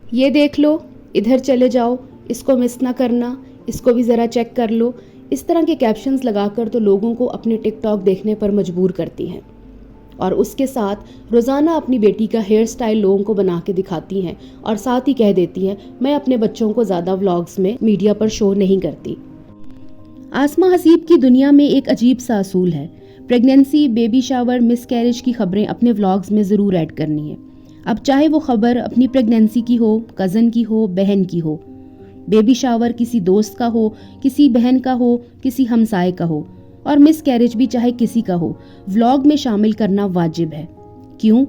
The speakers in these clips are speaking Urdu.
یہ دیکھ لو، ادھر چلے جاؤ، اس کو مس نہ کرنا، اس کو بھی ذرا چیک کر لو. اس طرح کے کیپشنز لگا کر تو لوگوں کو اپنے ٹک ٹاک دیکھنے پر مجبور کرتی ہیں، اور اس کے ساتھ روزانہ اپنی بیٹی کا ہیئر سٹائل لوگوں کو بنا کے دکھاتی ہیں، اور ساتھ ہی کہہ دیتی ہیں میں اپنے بچوں کو زیادہ ولاگز میں میڈیا پر شو نہیں کرتی. آسما حسیب کی دنیا میں ایک عجیب سا اصول ہے، پریگنینسی، بیبی شاور، مس کیریج کی خبریں اپنے ولاگز میں ضرور ایڈ کرنی ہے. اب چاہے وہ خبر اپنی پریگنینسی کی ہو، کزن کی ہو، بہن کی ہو، بیبی شاور کسی دوست کا ہو، کسی بہن کا ہو، کسی ہمسائے کا ہو، اور مس کیریج بھی چاہے کسی کا ہو، ولاگ میں شامل کرنا واجب ہے. کیوں؟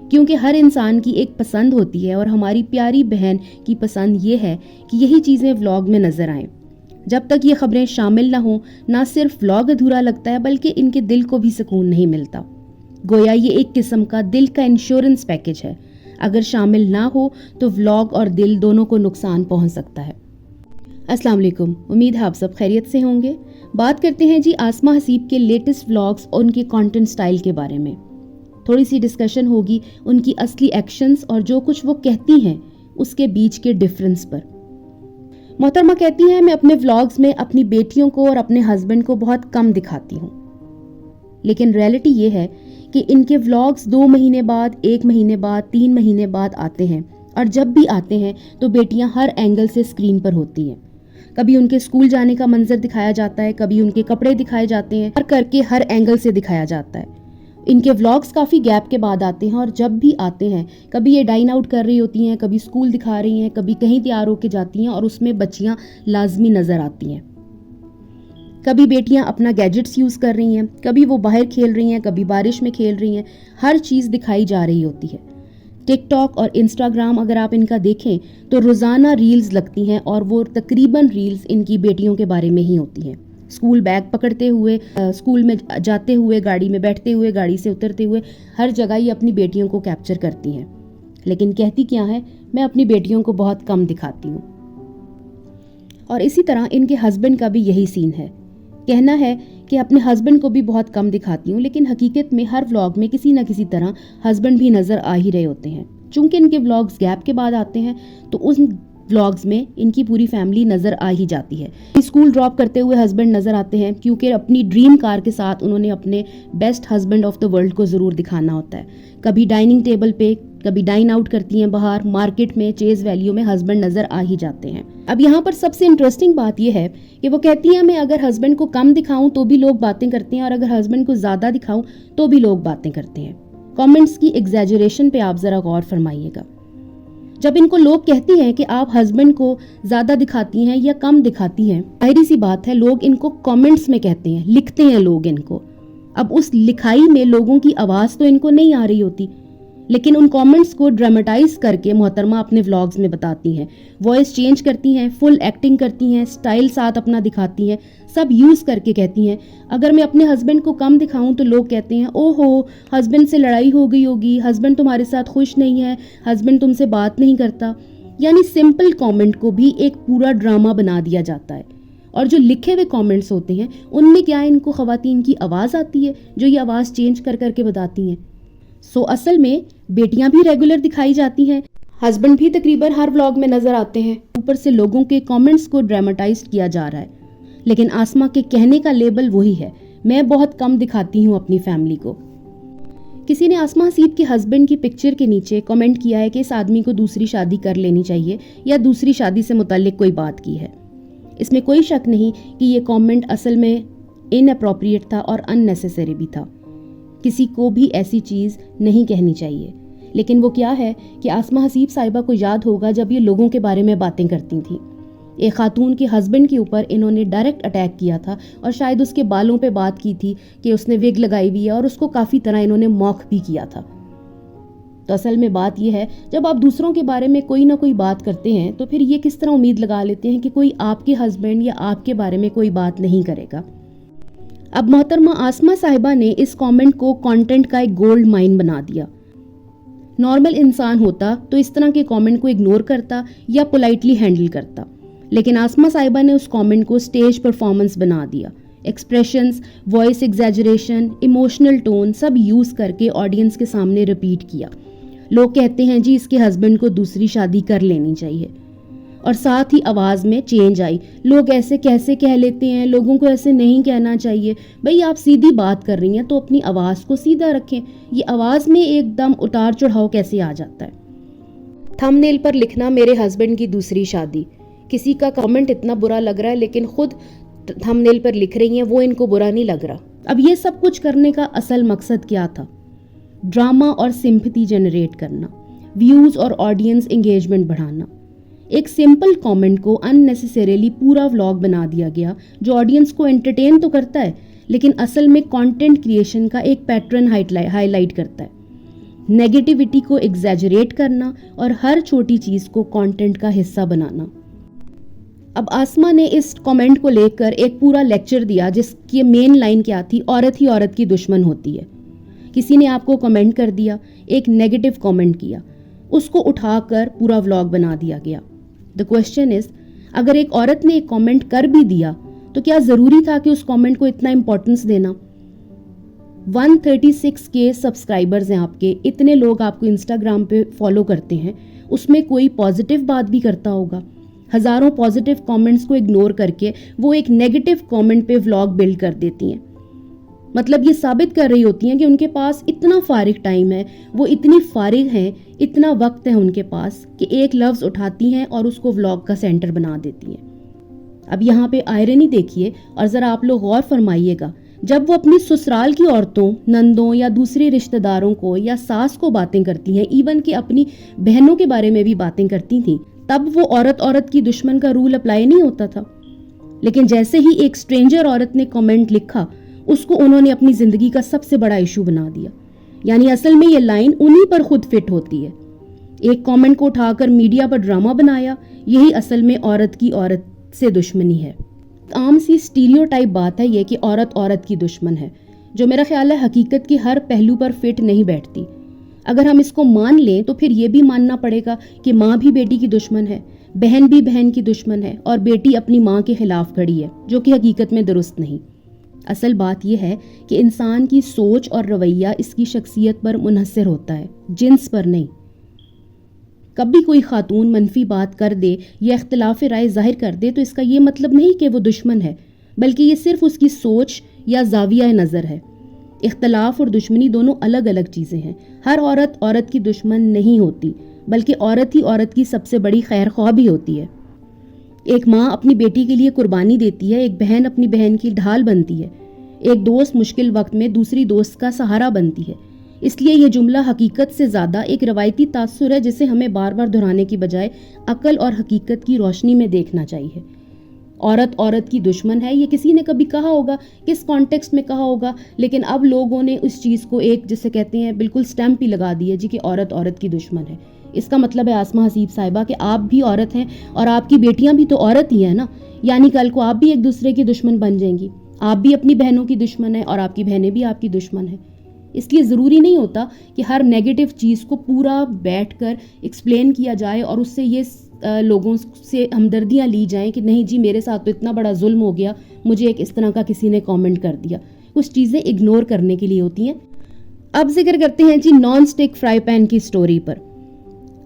کیونکہ ہر انسان کی ایک پسند ہوتی ہے، اور ہماری پیاری بہن کی پسند یہ ہے کہ یہی چیزیں ولاگ میں نظر آئیں. جب تک یہ خبریں شامل نہ ہوں، نہ صرف ولاگ ادھورا لگتا ہے بلکہ ان کے دل کو بھی سکون نہیں ملتا. گویا یہ ایک قسم کا دل کا انشورنس پیکج ہے، اگر شامل نہ ہو تو ولاگ اور دل دونوں کو نقصان پہنچ سکتا ہے. السلام علیکم، امید ہے آپ سب خیریت سے ہوں گے. بات کرتے ہیں جی آسما حسیب کے لیٹسٹ ولاگز اور ان کے کانٹینٹ سٹائل کے بارے میں. تھوڑی سی ڈسکشن ہوگی ان کی اصلی ایکشنز اور جو کچھ وہ کہتی ہیں اس کے بیچ کے ڈفرنس پر. محترمہ کہتی ہیں میں اپنے ولاگز میں اپنی بیٹیوں کو اور اپنے ہسبینڈ کو بہت کم دکھاتی ہوں، لیکن ریئلٹی یہ ہے کہ ان کے ولاگز 2 مہینے بعد، 1 مہینے بعد، 3 مہینے بعد آتے ہیں، اور جب بھی آتے ہیں تو بیٹیاں ہر اینگل سے اسکرین پر ہوتی ہیں. کبھی ان کے اسکول جانے کا منظر دکھایا جاتا ہے، کبھی ان کے کپڑے دکھائے جاتے ہیں، کر کے ہر اینگل سے دکھایا جاتا ہے. ان کے ولاگز کافی گیپ کے بعد آتے ہیں، اور جب بھی آتے ہیں کبھی یہ ڈائن آؤٹ کر رہی ہوتی ہیں، کبھی اسکول دکھا رہی ہیں، کبھی کہیں تیار ہو کے جاتی ہیں اور اس میں بچیاں لازمی نظر آتی ہیں. کبھی بیٹیاں اپنا گیجٹس یوز کر رہی ہیں، کبھی وہ باہر کھیل رہی ہیں، کبھی بارش میں کھیل رہی ہیں، ہر چیز دکھائی جا رہی ہوتی ہے. ٹک ٹاک اور انسٹاگرام اگر آپ ان کا دیکھیں تو روزانہ ریلز لگتی ہیں، اور وہ تقریباً ریلز ان کی بیٹیوں کے بارے میں ہی ہوتی ہیں. اسکول بیگ پکڑتے ہوئے، اسکول میں جاتے ہوئے، گاڑی میں بیٹھتے ہوئے، گاڑی سے اترتے ہوئے، ہر جگہ یہ اپنی بیٹیوں کو کیپچر کرتی ہیں. لیکن کہتی کیا ہے؟ میں اپنی بیٹیوں کو بہت کم دکھاتی ہوں. اور اسی طرح ان کے ہسبینڈ کا بھی یہی سین ہے. کہنا ہے کہ اپنے ہسبینڈ کو بھی بہت کم دکھاتی ہوں، لیکن حقیقت میں ہر ولاگ میں کسی نہ کسی طرح ہسبینڈ بھی نظر آ ہی رہے ہوتے ہیں. چونکہ ان کے ولاگز گیپ کے بعد آتے ہیں تو ان ولاگز میں ان کی پوری فیملی نظر آ ہی جاتی ہے. اسکول ڈراپ کرتے ہوئے ہسبینڈ نظر آتے ہیں، کیونکہ اپنی ڈریم کار کے ساتھ انہوں نے اپنے best husband of the world کو ضرور دکھانا ہوتا ہے. کبھی ڈائننگ ٹیبل پہ، کبھی ڈائن آؤٹ کرتی ہیں باہر، مارکیٹ میں، چیز ویلیو میں ہسبینڈ نظر آ ہی جاتے ہیں. اب یہاں پر سب سے انٹرسٹنگ بات یہ ہے کہ وہ کہتی ہیں میں اگر ہسبینڈ کو کم دکھاؤں تو بھی لوگ باتیں کرتے ہیں، اور اگر ہسبینڈ کو زیادہ دکھاؤں تو بھی لوگ باتیں کرتے ہیں. کامنٹس کی ایگزیجریشن پہ آپ ذرا غور فرمائیے گا. جب ان کو لوگ کہتے ہیں کہ آپ ہسبینڈ کو زیادہ دکھاتی ہیں یا کم دکھاتی ہیں، ظاہری سی بات ہے لوگ ان کو کامنٹس میں کہتے ہیں، لکھتے ہیں لوگ ان کو. اب اس لکھائی میں لوگوں کی آواز تو ان کو نہیں آ رہی ہوتی، لیکن ان کامنٹس کو ڈراماٹائز کر کے محترمہ اپنے ولاگز میں بتاتی ہیں، وائس چینج کرتی ہیں، فل ایکٹنگ کرتی ہیں، سٹائل ساتھ اپنا دکھاتی ہیں، سب یوز کر کے کہتی ہیں اگر میں اپنے ہسبینڈ کو کم دکھاؤں تو لوگ کہتے ہیں او ہو ہسبینڈ سے لڑائی ہو گئی ہوگی، ہسبینڈ تمہارے ساتھ خوش نہیں ہے، ہسبینڈ تم سے بات نہیں کرتا. یعنی سمپل کامنٹ کو بھی ایک پورا ڈرامہ بنا دیا جاتا ہے. اور جو لکھے ہوئے کامنٹس ہوتے ہیں ان میں کیا ان کو خواتین کی آواز آتی ہے جو یہ آواز چینج کر کر کے بتاتی ہیں. اصل میں بیٹیاں بھی ریگولر دکھائی جاتی ہیں، ہسبینڈ بھی تقریباً ہر ولاگ میں نظر آتے ہیں، اوپر سے لوگوں کے کامنٹس کو ڈراماٹائز کیا جا رہا ہے. لیکن آسما کے کہنے کا لیبل وہی ہے، میں بہت کم دکھاتی ہوں اپنی فیملی کو. کسی نے آسما حسیب کے ہسبینڈ کی پکچر کے نیچے کمنٹ کیا ہے کہ اس آدمی کو دوسری شادی کر لینی چاہیے، یا دوسری شادی سے متعلق کوئی بات کی ہے. اس میں کوئی شک نہیں کہ یہ کامنٹ اصل میں ان اپروپریٹ تھا اور ان نیسیسری بھی تھا. کسی کو بھی ایسی چیز نہیں کہنی چاہیے. لیکن وہ کیا ہے کہ آسما حسیب صاحبہ کو یاد ہوگا جب یہ لوگوں کے بارے میں باتیں کرتی تھیں. ایک خاتون کے ہسبینڈ کے اوپر انہوں نے ڈائریکٹ اٹیک کیا تھا، اور شاید اس کے بالوں پہ بات کی تھی کہ اس نے وگ لگائی ہوئی ہے، اور اس کو کافی طرح انہوں نے موک بھی کیا تھا. تو اصل میں بات یہ ہے جب آپ دوسروں کے بارے میں کوئی نہ کوئی بات کرتے ہیں تو پھر یہ کس طرح امید لگا لیتے ہیں کہ کوئی آپ کے ہسبینڈ یا آپ کے بارے میں کوئی بات نہیں کرے گا. اب محترمہ آسما صاحبہ نے اس کامنٹ کو کانٹینٹ کا ایک گولڈ مائن بنا دیا. نارمل انسان ہوتا تو اس طرح کے کامنٹ کو اگنور کرتا یا پولائٹلی ہینڈل کرتا، لیکن آسما صاحبہ نے اس کامنٹ کو سٹیج پرفارمنس بنا دیا. Expressions, voice exaggeration, emotional tone سب یوز کر کے آڈینس کے سامنے ریپیٹ کیا. لوگ کہتے ہیں جی اس کے ہسبینڈ کو دوسری شادی کر لینی چاہیے، اور ساتھ ہی آواز میں چینج آئی، لوگ ایسے کیسے کہہ لیتے ہیں، لوگوں کو ایسے نہیں کہنا چاہیے۔ بھئی آپ سیدھی بات کر رہی ہیں تو اپنی آواز کو سیدھا رکھیں، یہ آواز میں ایک دم اتار چڑھاؤ کیسے آ جاتا ہے؟ تھم نیل پر لکھنا میرے ہسبینڈ کی دوسری شادی، کسی کا کمنٹ اتنا برا لگ رہا ہے لیکن خود تھم نیل پر لکھ رہی ہیں وہ ان کو برا نہیں لگ رہا۔ اب یہ سب کچھ کرنے کا اصل مقصد کیا تھا؟ ڈرامہ اور سمپتھی جنریٹ کرنا، ویوز اور آڈینس انگیجمنٹ بڑھانا۔ ایک سمپل کامنٹ کو ان نیسیسریلی پورا ولاگ بنا دیا گیا جو آڈینس کو انٹرٹین تو کرتا ہے لیکن اصل میں کانٹینٹ کریشن کا ایک پیٹرن ہائی لائٹ کرتا ہے، نیگیٹیوٹی کو ایگزیجریٹ کرنا اور ہر چھوٹی چیز کو کانٹینٹ کا حصہ بنانا۔ اب آسما نے اس کامنٹ کو لے کر ایک پورا لیکچر دیا جس کی مین لائن کیا تھی، عورت ہی عورت کی دشمن ہوتی ہے۔ کسی نے آپ کو کمنٹ کر دیا، ایک نیگیٹو کامنٹ کیا، اس کو اٹھا کر پورا ولاگ بنا دیا گیا۔ The question is، اگر ایک عورت نے ایک کامنٹ کر بھی دیا تو کیا ضروری تھا کہ اس کامنٹ کو اتنا امپورٹنس دینا؟ 136K سبسکرائبرز ہیں آپ کے، اتنے لوگ آپ کو انسٹاگرام پہ فالو کرتے ہیں، اس میں کوئی پازیٹیو بات بھی کرتا ہوگا۔ ہزاروں پازیٹیو کامنٹس کو اگنور کر کے وہ ایک نیگیٹو کامنٹ پہ ولاگ بلڈ کر دیتی ہیں، مطلب یہ ثابت کر رہی ہوتی ہیں کہ ان کے پاس اتنا فارغ ٹائم ہے، وہ اتنی فارغ ہیں، اتنا وقت ہے ان کے پاس کہ ایک لفظ اٹھاتی ہیں اور اس کو ولاگ کا سینٹر بنا دیتی ہیں۔ اب یہاں پہ آئرنی دیکھیے اور ذرا آپ لوگ غور فرمائیے گا، جب وہ اپنی سسرال کی عورتوں، نندوں یا دوسرے رشتہ داروں کو یا ساس کو باتیں کرتی ہیں، ایون کہ اپنی بہنوں کے بارے میں بھی باتیں کرتی تھیں، تب وہ عورت کی دشمن کا رول اپلائی نہیں ہوتا تھا۔ لیکن جیسے ہی ایک اسٹرینجر عورت نے کامنٹ لکھا، اس کو انہوں نے اپنی زندگی کا سب سے بڑا ایشو بنا دیا۔ یعنی اصل میں یہ لائن انہی پر خود فٹ ہوتی ہے۔ ایک کامنٹ کو اٹھا کر میڈیا پر ڈرامہ بنایا، یہی اصل میں عورت کی عورت سے دشمنی ہے۔ عام سی اسٹیریو ٹائپ بات ہے یہ کہ عورت کی دشمن ہے، جو میرا خیال ہے حقیقت کی ہر پہلو پر فٹ نہیں بیٹھتی۔ اگر ہم اس کو مان لیں تو پھر یہ بھی ماننا پڑے گا کہ ماں بھی بیٹی کی دشمن ہے، بہن بھی بہن کی دشمن ہے، اور بیٹی اپنی ماں کے خلاف کھڑی ہے، جو کہ حقیقت میں درست نہیں۔ اصل بات یہ ہے کہ انسان کی سوچ اور رویہ اس کی شخصیت پر منحصر ہوتا ہے، جنس پر نہیں۔ کبھی کوئی خاتون منفی بات کر دے یا اختلاف رائے ظاہر کر دے تو اس کا یہ مطلب نہیں کہ وہ دشمن ہے، بلکہ یہ صرف اس کی سوچ یا زاویہ نظر ہے۔ اختلاف اور دشمنی دونوں الگ الگ چیزیں ہیں۔ ہر عورت کی دشمن نہیں ہوتی، بلکہ عورت ہی عورت کی سب سے بڑی خیر خواہ بھی ہوتی ہے۔ ایک ماں اپنی بیٹی کے لیے قربانی دیتی ہے، ایک بہن اپنی بہن کی ڈھال بنتی ہے، ایک دوست مشکل وقت میں دوسری دوست کا سہارا بنتی ہے۔ اس لیے یہ جملہ حقیقت سے زیادہ ایک روایتی تاثر ہے جسے ہمیں بار بار دہرانے کی بجائے عقل اور حقیقت کی روشنی میں دیکھنا چاہیے۔ عورت کی دشمن ہے، یہ کسی نے کبھی کہا ہوگا، کس کانٹیکسٹ میں کہا ہوگا، لیکن اب لوگوں نے اس چیز کو ایک جسے کہتے ہیں بالکل سٹیمپ ہی لگا دی ہے جی کہ عورت کی دشمن ہے۔ اس کا مطلب ہے آسما حسیب صاحبہ کہ آپ بھی عورت ہیں اور آپ کی بیٹیاں بھی تو عورت ہی ہیں نا، یعنی کل کو آپ بھی ایک دوسرے کی دشمن بن جائیں گی، آپ بھی اپنی بہنوں کی دشمن ہیں اور آپ کی بہنیں بھی آپ کی دشمن ہیں۔ اس لیے ضروری نہیں ہوتا کہ ہر نیگیٹو چیز کو پورا بیٹھ کر ایکسپلین کیا جائے اور اس سے یہ لوگوں سے ہمدردیاں لی جائیں کہ نہیں جی میرے ساتھ تو اتنا بڑا ظلم ہو گیا، مجھے ایک اس طرح کا کسی نے کامنٹ کر دیا۔ کچھ چیزیں اگنور کرنے کے لیے ہوتی ہیں۔ اب ذکر کرتے ہیں جی نان سٹک فرائی پین کی سٹوری پر۔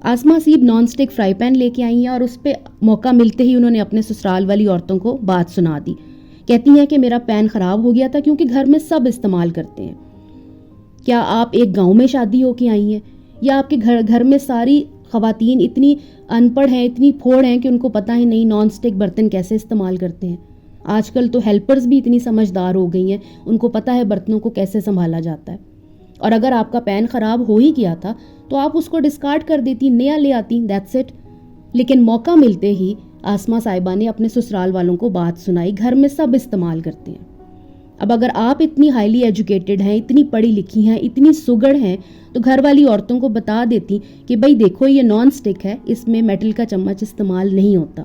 Asma Haseeb non stick fry pan لے کے آئی ہیں اور اس پہ موقع ملتے ہی انہوں نے اپنے سسرال والی عورتوں کو بات سنا دی۔ کہتی ہیں کہ میرا پین خراب ہو گیا تھا کیونکہ گھر میں سب استعمال کرتے ہیں۔ کیا آپ ایک گاؤں میں شادی ہو کے آئی ہیں یا آپ کے گھر میں ساری خواتین اتنی ان پڑھ ہیں، اتنی پھوڑ ہیں کہ ان کو پتہ ہی نہیں نان سٹک برتن کیسے استعمال کرتے ہیں؟ آج کل تو ہیلپرز بھی اتنی سمجھدار ہو گئی ہیں، ان کو پتہ ہے برتنوں کو کیسے سنبھالا جاتا ہے۔ اور اگر آپ کا پین خراب ہو ہی گیا تھا تو آپ اس کو ڈسکارڈ کر دیتی، نیا لے آتی، دیٹس اٹ۔ لیکن موقع ملتے ہی آسما صاحبہ نے اپنے سسرال والوں کو بات سنائی، گھر میں سب استعمال کرتے ہیں۔ اب اگر آپ اتنی ہائیلی ایجوکیٹڈ ہیں، اتنی پڑھی لکھی ہیں، اتنی سگڑ ہیں تو گھر والی عورتوں کو بتا دیتی کہ بھائی دیکھو یہ نان سٹک ہے، اس میں میٹل کا چمچ استعمال نہیں ہوتا۔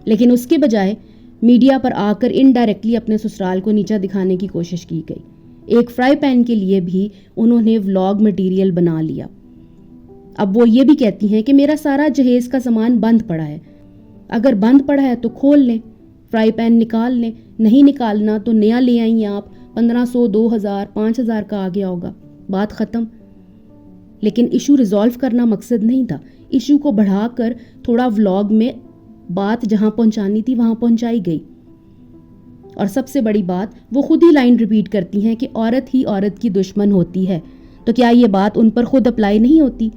لیکن اس کے بجائے میڈیا پر آ کر انڈائریکٹلی اپنے سسرال کو نیچا دکھانے کی کوشش کی گئی۔ ایک فرائی پین کے لیے بھی انہوں نے ولاگ مٹیریل بنا لیا۔ اب وہ یہ بھی کہتی ہیں کہ میرا سارا جہیز کا سامان بند پڑا ہے، اگر بند پڑا ہے تو کھول لیں، فرائی پین نکال لیں، نہیں نکالنا تو نیا لے آئیں آپ، 1500 2000 5000 کا آ گیا ہوگا، بات ختم۔ لیکن ایشو ریزالو کرنا مقصد نہیں تھا. ایشو کو بڑھا کر تھوڑا ولاگ میں بات جہاں پہنچانی تھی وہاں پہنچائی گئی. اور سب سے بڑی بات، وہ خود ہی لائن ریپیٹ کرتی ہیں کہ عورت ہی عورت کی دشمن ہوتی ہے. تو کیا یہ بات ان پر خود اپلائی نہیں ہوتی؟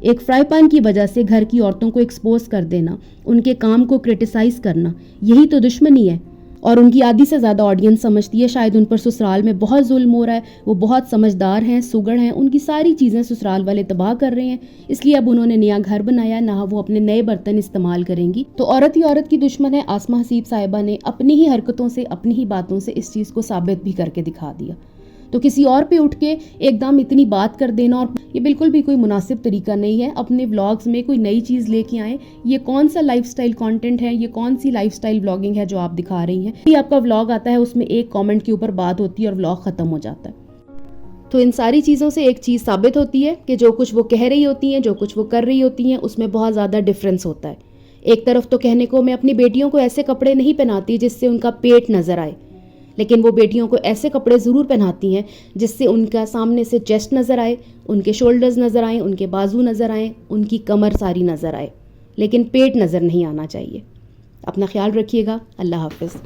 ایک فرائی پین کی وجہ سے گھر کی عورتوں کو ایکسپوز کر دینا، ان کے کام کو کرٹیسائز کرنا، یہی تو دشمنی ہے. اور ان کی آدھی سے زیادہ آڈینس سمجھتی ہے شاید ان پر سسرال میں بہت ظلم ہو رہا ہے، وہ بہت سمجھدار ہیں، سگڑ ہیں، ان کی ساری چیزیں سسرال والے تباہ کر رہے ہیں، اس لیے اب انہوں نے نیا گھر بنایا، نہ وہ اپنے نئے برتن استعمال کریں گی. تو عورت ہی عورت کی دشمن ہے. آسمہ حسیب صاحبہ نے اپنی ہی حرکتوں سے، اپنی ہی باتوں سے اس چیز کو ثابت بھی کر کے دکھا دیا. تو کسی اور پہ اٹھ کے ایک دم اتنی بات کر دینا، اور یہ بالکل بھی کوئی مناسب طریقہ نہیں ہے. اپنے ولاگز میں کوئی نئی چیز لے کے آئیں. یہ کون سا لائف سٹائل کانٹینٹ ہے، یہ کون سی لائف سٹائل ولاگنگ ہے جو آپ دکھا رہی ہیں؟ یہ آپ کا ولاگ آتا ہے، اس میں ایک کامنٹ کے اوپر بات ہوتی ہے اور ولاگ ختم ہو جاتا ہے. تو ان ساری چیزوں سے ایک چیز ثابت ہوتی ہے کہ جو کچھ وہ کہہ رہی ہوتی ہیں، جو کچھ وہ کر رہی ہوتی ہیں، اس میں بہت زیادہ ڈفرینس ہوتا ہے. ایک طرف تو کہنے کو میں اپنی بیٹیوں کو ایسے کپڑے نہیں پہناتی جس سے ان کا پیٹ نظر آئے، لیکن وہ بیٹیوں کو ایسے کپڑے ضرور پہناتی ہیں جس سے ان کا سامنے سے چیسٹ نظر آئے، ان کے شولڈرز نظر آئیں، ان کے بازو نظر آئیں، ان کی کمر ساری نظر آئے، لیکن پیٹ نظر نہیں آنا چاہیے. اپنا خیال رکھیے گا. اللہ حافظ.